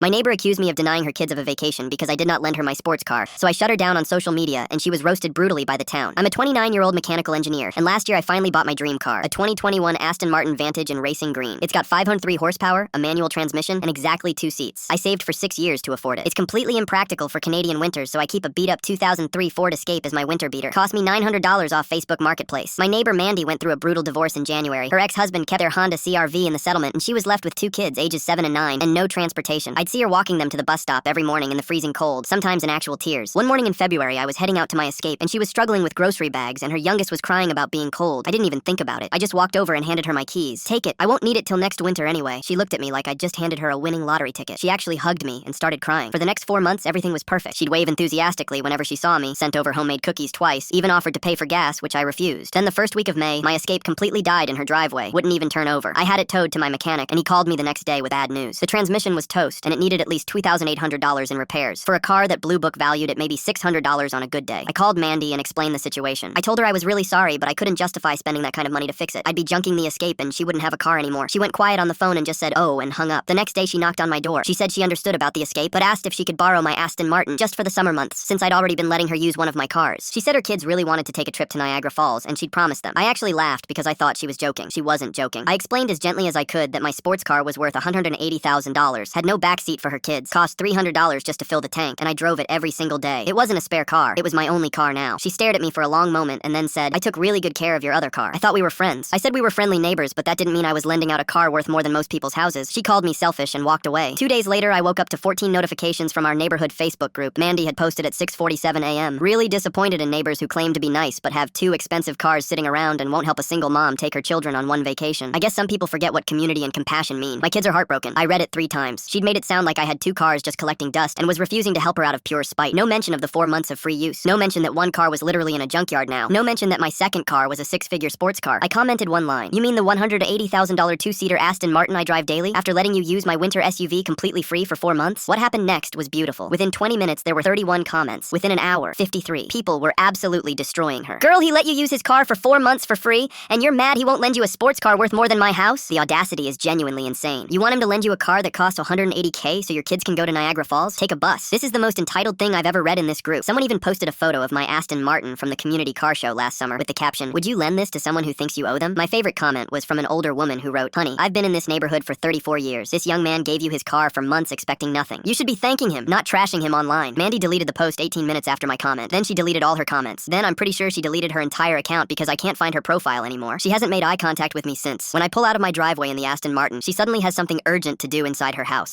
My neighbor accused me of denying her kids of a vacation because I did not lend her my sports car, so I shut her down on social media and she was roasted brutally by the town. I'm a 29-year-old mechanical engineer, and last year I finally bought my dream car, a 2021 Aston Martin Vantage in racing green. It's got 503 horsepower, a manual transmission, and exactly 2 seats. I saved for 6 years to afford it. It's completely impractical for Canadian winters, so I keep a beat-up 2003 Ford Escape as my winter beater. Cost me $900 off Facebook Marketplace. My neighbor Mandy went through a brutal divorce in January. Her ex-husband kept their Honda CR-V in the settlement, and she was left with 2 kids, ages 7 and 9, and no transportation. I'd see her walking them to the bus stop every morning in the freezing cold, sometimes in actual tears. One morning in February, I was heading out to my Escape, and she was struggling with grocery bags, and her youngest was crying about being cold. I didn't even think about it. I just walked over and handed her my keys. Take it. I won't need it till next winter anyway. She looked at me like I'd just handed her a winning lottery ticket. She actually hugged me and started crying. For the next 4 months, everything was perfect. She'd wave enthusiastically whenever she saw me, sent over homemade cookies twice, even offered to pay for gas, which I refused. Then the first week of May, my Escape completely died in her driveway. Wouldn't even turn over. I had it towed to my mechanic, and he called me the next day with bad news. The transmission was toast, and it needed at least $2,800 in repairs. For a car that Blue Book valued at maybe $600 on a good day. I called Mandy and explained the situation. I told her I was really sorry, but I couldn't justify spending that kind of money to fix it. I'd be junking the Escape and she wouldn't have a car anymore. She went quiet on the phone and just said, "Oh," and hung up. The next day she knocked on my door. She said she understood about the Escape, but asked if she could borrow my Aston Martin just for the summer months, since I'd already been letting her use one of my cars. She said her kids really wanted to take a trip to Niagara Falls, and she'd promised them. I actually laughed because I thought she was joking. She wasn't joking. I explained as gently as I could that my sports car was worth $180,000, had no backseat for her kids, cost $300 just to fill the tank, and I drove it every single day. It wasn't a spare car. It was my only car now. She stared at me for a long moment and then said, "I took really good care of your other car. I thought we were friends." I said we were friendly neighbors, but that didn't mean I was lending out a car worth more than most people's houses. She called me selfish and walked away. 2 days later, I woke up to 14 notifications from our neighborhood Facebook group. Mandy had posted at 6:47 a.m. Really disappointed in neighbors who claim to be nice but have 2 expensive cars sitting around and won't help a single mom take her children on one vacation. I guess some people forget what community and compassion mean. My kids are heartbroken. I read it 3 times. She'd made it sound like I had 2 cars just collecting dust and was refusing to help her out of pure spite. No mention of the 4 months of free use. No mention that one car was literally in a junkyard now. No mention that my second car was a 6-figure sports car. I commented one line. "You mean the $180,000 2-seater Aston Martin I drive daily after letting you use my winter SUV completely free for 4 months?" What happened next was beautiful. Within 20 minutes, there were 31 comments. Within an hour, 53. People were absolutely destroying her. "Girl, he let you use his car for 4 months for free, and you're mad he won't lend you a sports car worth more than my house?" The audacity is genuinely insane. You want him to lend you a car that costs $180K so your kids can go to Niagara Falls? Take a bus. This is the most entitled thing I've ever read in this group. Someone even posted a photo of my Aston Martin from the community car show last summer with the caption, "Would you lend this to someone who thinks you owe them?" My favorite comment was from an older woman who wrote, "Honey, I've been in this neighborhood for 34 years. This young man gave you his car for months expecting nothing. You should be thanking him, not trashing him online." Mandy deleted the post 18 minutes after my comment. Then she deleted all her comments. Then I'm pretty sure she deleted her entire account because I can't find her profile anymore. She hasn't made eye contact with me since. When I pull out of my driveway in the Aston Martin, she suddenly has something urgent to do inside her house.